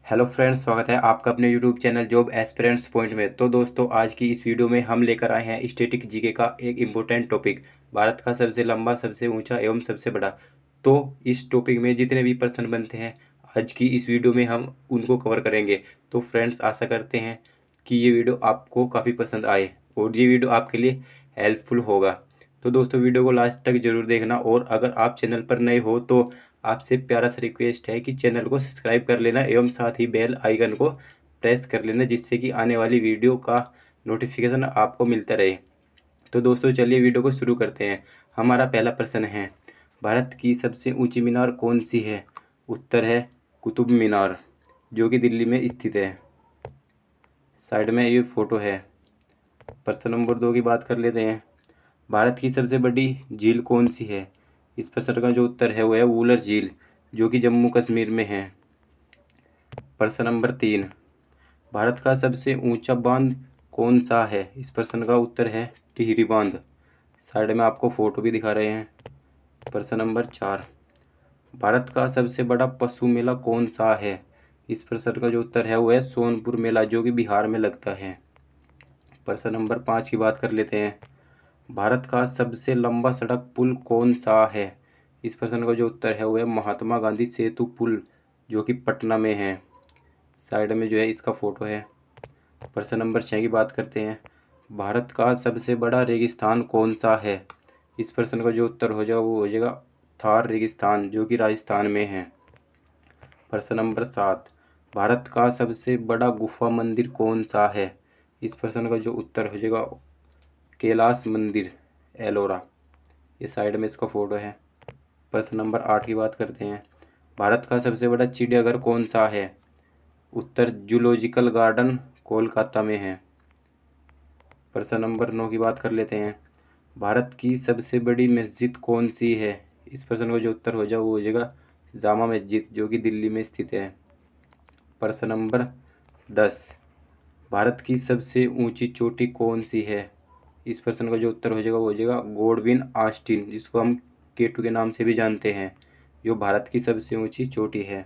Hello friends, स्वागत है आपका अपने YouTube channel job aspirants point में। तो दोस्तों, आज की इस वीडियो में हम लेकर आए हैं स्टैटिक जीके का एक इम्पोर्टेंट टॉपिक, भारत का सबसे लंबा, सबसे ऊंचा एवं सबसे बड़ा। तो इस टॉपिक में जितने भी प्रश्न बनते हैं आज की इस वीडियो में हम उनको कवर करेंगे। तो फ्रेंड्स, आशा करते हैं कि ये वीडियो आपको काफ़ी पसंद आए और ये वीडियो आपके लिए हेल्पफुल होगा। तो दोस्तों, वीडियो को लास्ट तक जरूर देखना, और अगर आप चैनल पर नए हो तो आपसे प्यारा सा रिक्वेस्ट है कि चैनल को सब्सक्राइब कर लेना एवं साथ ही बेल आइकन को प्रेस कर लेना, जिससे कि आने वाली वीडियो का नोटिफिकेशन आपको मिलता रहे। तो दोस्तों, चलिए वीडियो को शुरू करते हैं। हमारा पहला प्रश्न है, भारत की सबसे ऊंची मीनार कौन सी है? उत्तर है कुतुब मीनार, जो कि दिल्ली में स्थित है। साइड में ये फोटो है। प्रश्न नंबर 2 की बात कर लेते हैं। भारत की सबसे बड़ी झील कौन सी है? इस प्रश्न का जो उत्तर है वो है वुलर झील, जो कि जम्मू कश्मीर में है। प्रश्न नंबर 3, भारत का सबसे ऊंचा बांध कौन सा है? इस प्रश्न का उत्तर है टिहरी बांध। साइड में आपको फोटो भी दिखा रहे हैं। प्रश्न नंबर 4, भारत का सबसे बड़ा पशु मेला कौन सा है? इस प्रश्न का जो उत्तर है वो है सोनपुर मेला, जो कि बिहार में लगता है। प्रश्न नंबर 5 की बात कर लेते हैं। भारत का सबसे लंबा सड़क पुल कौन सा है? इस प्रश्न का जो उत्तर है वो है महात्मा गांधी सेतु पुल, जो कि पटना में है। साइड में जो है इसका फोटो है। प्रश्न नंबर 6 की बात करते हैं। भारत का सबसे बड़ा रेगिस्तान कौन सा है? इस प्रश्न का जो उत्तर हो जाएगा वो हो जाएगा थार रेगिस्तान, जो कि राजस्थान में है। प्रश्न नंबर 7, भारत का सबसे बड़ा गुफा मंदिर कौन सा है? इस प्रश्न का जो उत्तर हो जाएगा कैलाश मंदिर, एलोरा। ये साइड में इसका फोटो है। प्रश्न नंबर 8 की बात करते हैं। भारत का सबसे बड़ा चिड़ियाघर कौन सा है? उत्तर जूलॉजिकल गार्डन, कोलकाता में है। प्रश्न नंबर 9 की बात कर लेते हैं। भारत की सबसे बड़ी मस्जिद कौन सी है? इस प्रश्न का जो उत्तर हो जाए वो हो जाएगा जामा मस्जिद, जो कि दिल्ली में स्थित है। प्रश्न नंबर 10, भारत की सबसे ऊंची चोटी कौन सी है? इस प्रश्न का जो उत्तर हो जाएगा वो हो जाएगा गोडविन आस्टीन, जिसको हम केटू के नाम से भी जानते हैं, जो भारत की सबसे ऊंची चोटी है।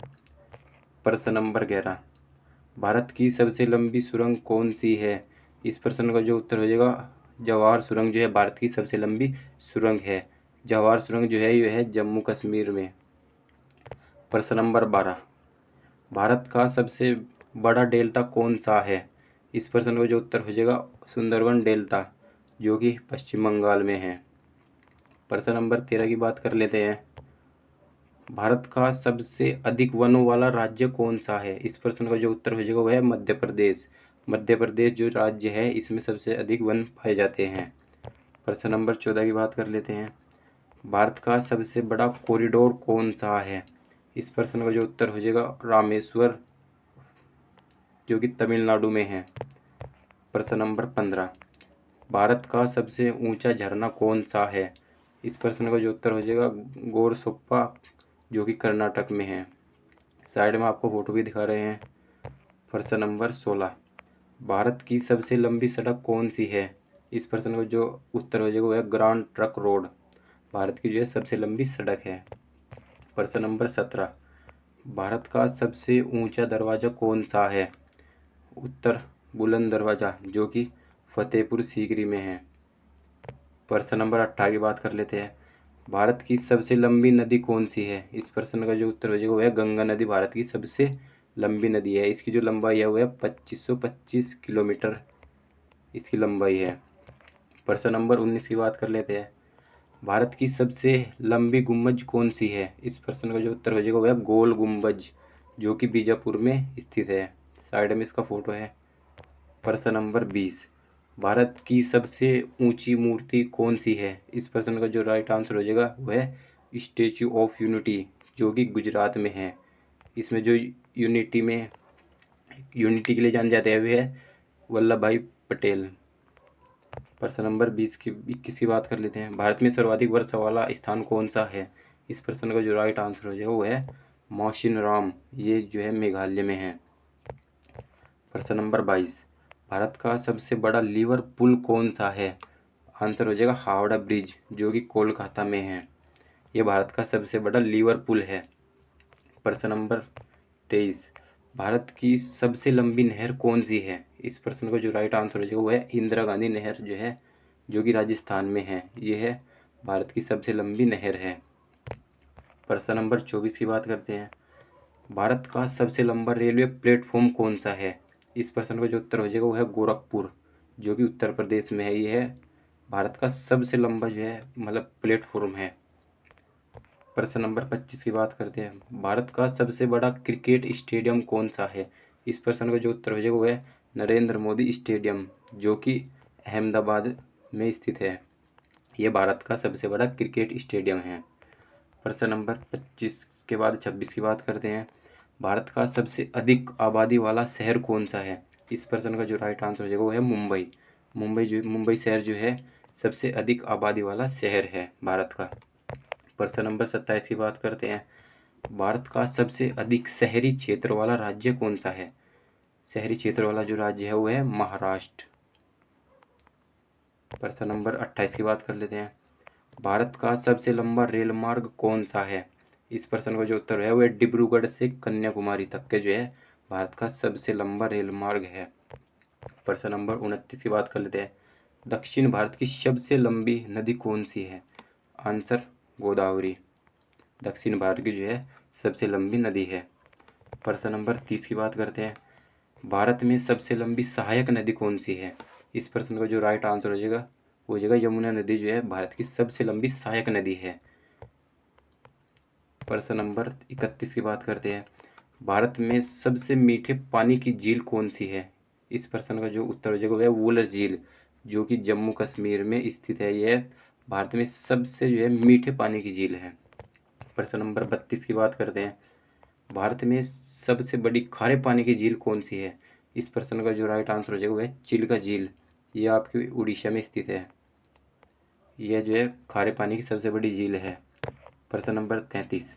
प्रश्न नंबर 11, भारत की सबसे लंबी सुरंग कौन सी है? इस प्रश्न का जो उत्तर हो जाएगा जवाहर सुरंग, जो है भारत की सबसे लंबी सुरंग है। जवाहर सुरंग जो है ये है जम्मू कश्मीर में। प्रश्न नंबर 12, भारत का सबसे बड़ा डेल्टा कौन सा है? इस प्रश्न का जो उत्तर हो जाएगा सुंदरबन डेल्टा, जो कि पश्चिम बंगाल में है। प्रश्न नंबर 13 की बात कर लेते हैं। भारत का सबसे अधिक वनों वाला राज्य कौन सा है? इस प्रश्न का जो उत्तर हो जाएगा वह है मध्य प्रदेश। मध्य प्रदेश जो राज्य है इसमें सबसे अधिक वन पाए जाते हैं। प्रश्न नंबर 14 की बात कर लेते हैं। भारत का सबसे बड़ा कॉरिडोर कौन सा है? इस प्रश्न का जो उत्तर हो जाएगा रामेश्वर, जो कि तमिलनाडु में है। प्रश्न नंबर 15, भारत का सबसे ऊंचा झरना कौन सा है? इस प्रश्न का जो उत्तर हो जाएगा गोरसोप्पा, जो कि कर्नाटक में है। साइड में आपको फोटो भी दिखा रहे हैं। प्रश्न नंबर 16, भारत की सबसे लंबी सड़क कौन सी है? इस प्रश्न का जो उत्तर हो जाएगा वो है ग्रांड ट्रक रोड, भारत की जो है सबसे लंबी सड़क है। प्रश्न नंबर 17, भारत का सबसे ऊंचा दरवाजा कौन सा है? उत्तर बुलंद दरवाजा, जो कि फतेहपुर सीकरी में है। प्रश्न नंबर 18 की बात कर लेते हैं। भारत की सबसे लंबी नदी कौन सी है? इस प्रश्न का जो उत्तर हो जाएगा वो है गंगा नदी, भारत की सबसे लंबी नदी है। इसकी जो लंबाई है वो है 2525 किलोमीटर इसकी लंबाई है। प्रश्न नंबर 19 की बात कर लेते हैं। भारत की सबसे लंबी गुम्बज कौन सी है? इस प्रश्न का जो उत्तर हो जाएगा वो है गोल गुम्बज, जो कि बीजापुर में स्थित है। साइड में इसका फोटो है। प्रश्न नंबर 20, भारत की सबसे ऊंची मूर्ति कौन सी है? इस प्रश्न का जो राइट आंसर हो जाएगा वह है स्टेचू ऑफ यूनिटी, जो कि गुजरात में है। इसमें जो यूनिटी के लिए जाने जाते हैं वे है वल्लभ भाई पटेल। प्रश्न नंबर 21 की बात कर लेते हैं। भारत में सर्वाधिक वर्षा वाला स्थान कौन सा है? इस प्रश्न का जो राइट आंसर हो जाएगा वो है मौसिनराम, ये जो है मेघालय में है। प्रश्न नंबर 22, भारत का सबसे बड़ा लीवर पुल कौन सा है? आंसर हो जाएगा हावड़ा ब्रिज, जो कि कोलकाता में है। ये भारत का सबसे बड़ा लीवर पुल है। प्रश्न नंबर 23, भारत की सबसे लंबी नहर कौन सी है? इस प्रश्न का जो राइट आंसर हो जाएगा वो है इंदिरा गांधी नहर जो है, जो कि राजस्थान में है। ये है भारत की सबसे लंबी नहर है। प्रश्न नंबर 24 की बात करते हैं। भारत का सबसे लंबा रेलवे प्लेटफॉर्म कौन सा है? इस प्रश्न का जो उत्तर हो जाएगा वो है गोरखपुर, जो कि उत्तर प्रदेश में है। ये है भारत का सबसे लंबा जो है मतलब प्लेटफॉर्म है। प्रश्न नंबर 25 की बात करते हैं। भारत का सबसे बड़ा क्रिकेट स्टेडियम कौन सा है? इस प्रश्न का जो उत्तर हो जाएगा वो है नरेंद्र मोदी स्टेडियम, जो कि अहमदाबाद में स्थित है। ये भारत का सबसे बड़ा क्रिकेट स्टेडियम है। प्रश्न नंबर 25 के बाद 26 की बात करते हैं। भारत का सबसे अधिक आबादी वाला शहर कौन सा है? इस प्रश्न का जो राइट आंसर हो जाएगा वो है मुंबई। मुंबई शहर जो है सबसे अधिक आबादी वाला शहर है भारत का। प्रश्न नंबर 27 की बात करते हैं। भारत का सबसे अधिक शहरी क्षेत्र वाला राज्य कौन सा है? शहरी क्षेत्र वाला जो राज्य है वो है महाराष्ट्र। प्रश्न नंबर 28 की बात कर लेते हैं। भारत का सबसे लंबा रेल मार्ग कौन सा है? इस प्रश्न का जो उत्तर है वो है डिब्रूगढ़ से कन्याकुमारी तक के जो है भारत का सबसे लंबा रेल मार्ग है। प्रश्न नंबर 29 की बात कर लेते हैं। दक्षिण भारत की सबसे लंबी नदी कौन सी है? आंसर गोदावरी दक्षिण भारत की जो है सबसे लंबी नदी है। प्रश्न नंबर 30 की बात करते हैं। भारत में सबसे लंबी सहायक नदी कौन सी है? इस प्रश्न का जो राइट आंसर हो जाएगा वो हो जाएगा यमुना नदी जो है भारत की सबसे लंबी सहायक नदी है। प्रश्न नंबर 31 की बात करते हैं। भारत में सबसे मीठे पानी की झील कौन सी है? इस प्रश्न का जो उत्तर हो जाएगा वह वुलर झील, जो कि जम्मू कश्मीर में स्थित है। यह भारत में सबसे जो है मीठे पानी की झील है। प्रश्न नंबर 32 की बात करते हैं। भारत में सबसे बड़ी खारे पानी की झील कौन सी है? इस प्रश्न का जो राइट आंसर हो जाएगा वह चिल्का झील, ये आपकी उड़ीसा में स्थित है। यह जो है खारे पानी की सबसे बड़ी झील है। प्रश्न नंबर 33।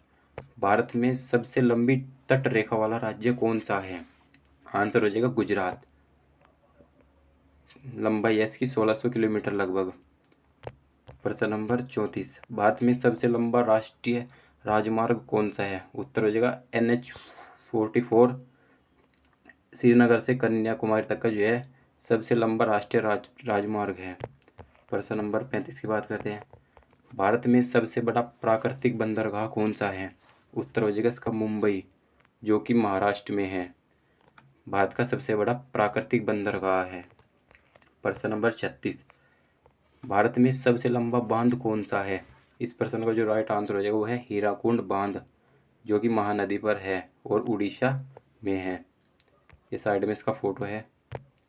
भारत में सबसे लंबी तट रेखा वाला राज्य कौन सा है? आंसर हो जाएगा गुजरात। लंबाई है इसकी 1600 किलोमीटर लगभग। प्रश्न नंबर 34। भारत में सबसे लंबा राष्ट्रीय राजमार्ग कौन सा है? उत्तर हो जाएगा NH 44, श्रीनगर से कन्याकुमारी तक का जो है सबसे लंबा राष्ट्रीय राजमार्ग है। प्रश्न नंबर 35 की बात करते हैं। भारत में सबसे बड़ा प्राकृतिक बंदरगाह कौन सा है? उत्तर हो जाएगा इसका मुंबई, जो कि महाराष्ट्र में है। भारत का सबसे बड़ा प्राकृतिक बंदरगाह है। प्रश्न नंबर 36। भारत में सबसे लंबा बांध कौन सा है? इस प्रश्न का जो राइट आंसर हो जाएगा वो है हीराकुंड बांध, जो कि महानदी पर है और उड़ीसा में है। ये साइड में इसका फोटो है।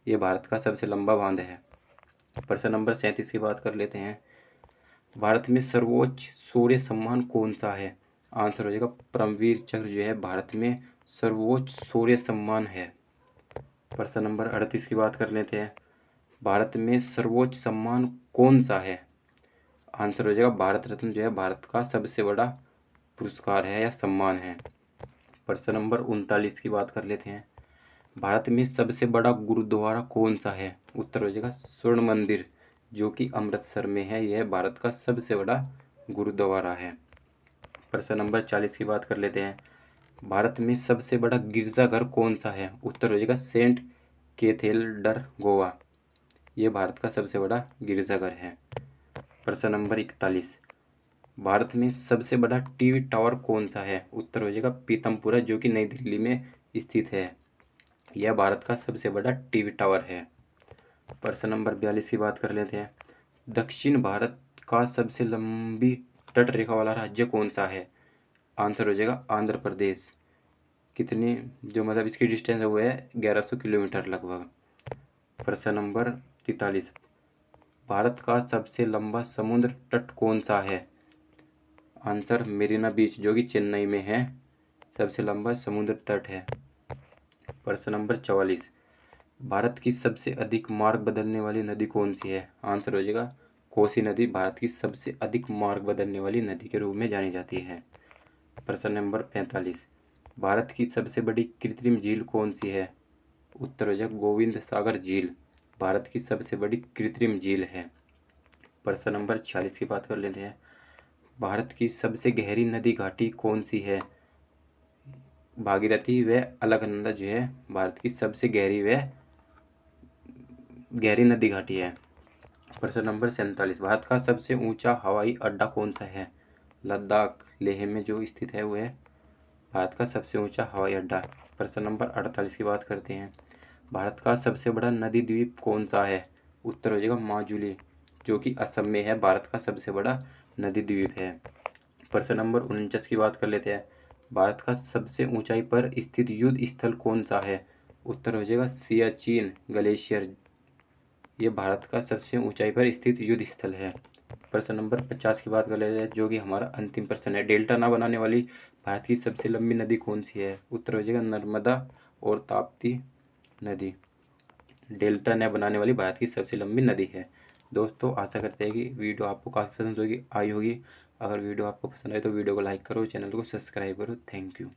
ये भारत का सबसे लंबा बांध है। प्रश्न नंबर 37 की बात कर लेते हैं। भारत में सर्वोच्च शौर्य सम्मान कौन सा है? आंसर हो जाएगा परमवीर चक्र, जो है भारत में सर्वोच्च शौर्य सम्मान है। प्रश्न नंबर 38 की बात कर लेते हैं। भारत में सर्वोच्च सम्मान कौन सा है? आंसर हो जाएगा भारत रत्न, जो है भारत का सबसे बड़ा पुरस्कार है या सम्मान है। प्रश्न नंबर 39 की बात कर लेते हैं। भारत में सबसे बड़ा गुरुद्वारा कौन सा है? उत्तर हो जाएगा स्वर्ण मंदिर, जो कि अमृतसर में है। यह भारत का सबसे बड़ा गुरुद्वारा है। प्रश्न नंबर 40 की बात कर लेते हैं। भारत में सबसे बड़ा गिरजाघर कौन सा है? उत्तर हो जाएगा सेंट कैथेड्रल गोवा, ये भारत का सबसे बड़ा गिरजाघर है। प्रश्न नंबर 41। भारत में सबसे बड़ा टीवी टावर कौन सा है? उत्तर हो जाएगा पीतमपुरा, जो कि नई दिल्ली में स्थित है। यह भारत का सबसे बड़ा टीवी टावर है। प्रश्न नंबर 42 की बात कर लेते हैं। दक्षिण भारत का सबसे लंबी तट रेखा वाला राज्य कौन सा है? आंसर हो जाएगा आंध्र प्रदेश। कितनी जो मतलब इसकी डिस्टेंस है वो है 1100 किलोमीटर लगभग। प्रश्न नंबर 43। भारत का सबसे लंबा समुद्र तट कौन सा है? आंसर मेरीना बीच, जो कि चेन्नई में है, सबसे लंबा समुद्र तट है। प्रश्न नंबर 44। भारत की सबसे अधिक मार्ग बदलने वाली नदी कौन सी है? आंसर हो जाएगा कोसी नदी, भारत की सबसे अधिक मार्ग बदलने वाली नदी के रूप में जानी जाती है। प्रश्न नंबर 45। भारत की सबसे बड़ी कृत्रिम झील कौन सी है? उत्तर हो जाएगा गोविंद सागर झील, भारत की सबसे बड़ी कृत्रिम झील है। प्रश्न नंबर 46 की बात कर लेते हैं। भारत की सबसे गहरी नदी घाटी कौन सी है? भागीरथी व अलकनंदा जो है भारत की सबसे गहरी नदी घाटी है। प्रश्न नंबर 47, भारत का सबसे ऊंचा हवाई अड्डा कौन सा है? लद्दाख लेह में जो स्थित है वो है भारत का सबसे ऊंचा हवाई अड्डा। प्रश्न नंबर 48 की बात करते हैं। भारत का सबसे बड़ा नदी द्वीप कौन सा है? उत्तर हो जाएगा माजुली, जो कि असम में है, भारत का सबसे बड़ा नदी द्वीप है। प्रश्न नंबर 49 की बात कर लेते हैं। भारत का सबसे ऊंचाई पर स्थित युद्ध स्थल कौन सा है? उत्तर हो जाएगा सियाचिन ग्लेशियर, ये भारत का सबसे ऊंचाई पर स्थित युद्ध स्थल है। प्रश्न नंबर 50 की बात कर लेते हैं, जो कि हमारा अंतिम प्रश्न है। डेल्टा न बनाने वाली भारत की सबसे लंबी नदी कौन सी है? उत्तर हो जाएगा नर्मदा और ताप्ती नदी। डेल्टा न बनाने वाली भारत की सबसे लंबी नदी है। दोस्तों आशा करते हैं कि वीडियो आपको काफ़ी पसंद आई होगी। अगर वीडियो आपको पसंद आए तो वीडियो को लाइक करो, चैनल को सब्सक्राइब करो। Thank you.